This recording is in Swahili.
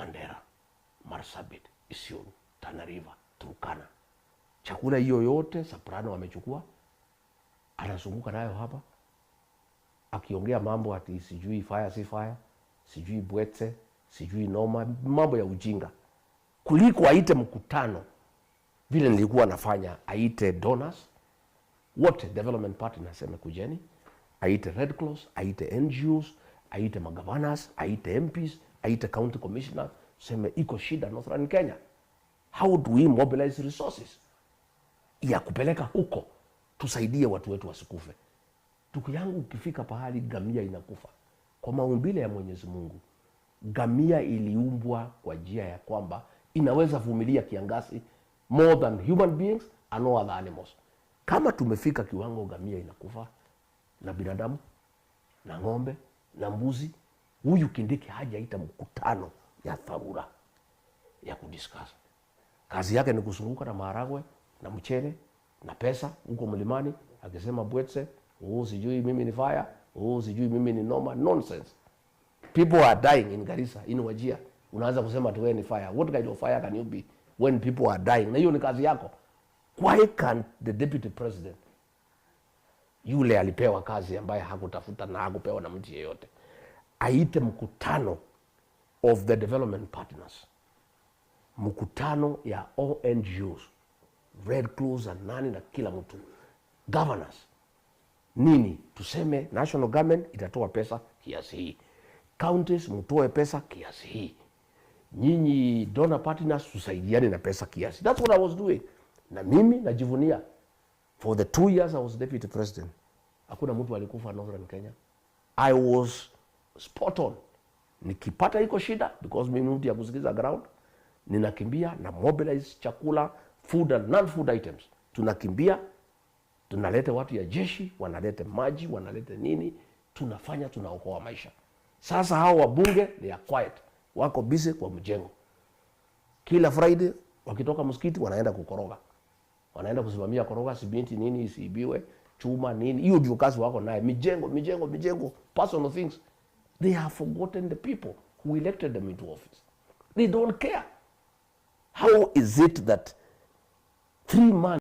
Mandera, Marsabit, Isiolo, Tana River, Turkana. Chakula hiyo yote Soprano amechukua, anazunguka nayo hapa akiongea mambo ati sijui fire si fire, sijui bwete, sijui noma, mambo ya ujinga. Kuliko aite mkutano vile nilikuwa nafanya, aite donors wote, development partners sema kujeni, aite Red Cross, aite NGOs, aite magavaners, aite MPs, aite county commissioners, sema iko shida Northern Kenya. How do we mobilize resources ya kupeleka huko tusaidie watu wetu wasikufe? Ndugu yangu, ukifika pahali gamia inakufa, kwa maumbile ya Mwenyezi Mungu, gamia iliumbwa kwa njia ya kwamba inaweza vumilia kiangazi more than human beings and no other animals. Kama tumefika kiwango gamia inakufa na binadamu na ng'ombe na mbuzi, huyu Kindiki hajaita mkutano ya dharura ya kudiscuss. Kazi yake ni kusunguka na maharagwe na mchele na pesa huko mlimani, akisema bwetse, sijui mimi ni fire, sijui mimi ni noma. Nonsense. People are dying in Garissa, in Wajir. Unaanza kusema tu wewe ni fire. What kind of fire can you be when people are dying? Na hiyo ni kazi yako. Why can't the deputy president, yule alipewa kazi ambaye hakutafuta na hakupewa na mtu yeyote, aite mkutano of the development partners, mkutano ya ONGOs, Red Cross na nani na kila mtu, governors, nini, tuseme national government itatoa pesa kiasi hii, counties mtoe pesa kiasi hii, nyinyi donor partners tusaidiane na pesa kiasi. That's what I was doing. Na mimi najivunia, for the 2 years I was deputy president, hakuna mtu alikufa Northern Kenya. I was spot on. Nikipata iko shida, because mimi mtu ya kusikiza ground, ninakimbia na mobilize chakula, food and non-food items. Tunakimbia, tunalete watu ya jeshi, wanalete maji, wanalete nini, tunafanya, tunaokoa maisha. Sasa hao wabunge they are quiet, wako busy kwa mjengo. Kila Friday wakitoka msikiti wanaenda kukoroga, wanaenda kusimamia koroga simenti nini isiibiwe, chuma nini, hiyo ndio kazi wako naye. Mijengo, personal things. They have forgotten the people who elected them into office. They don't care. How is it that 3 months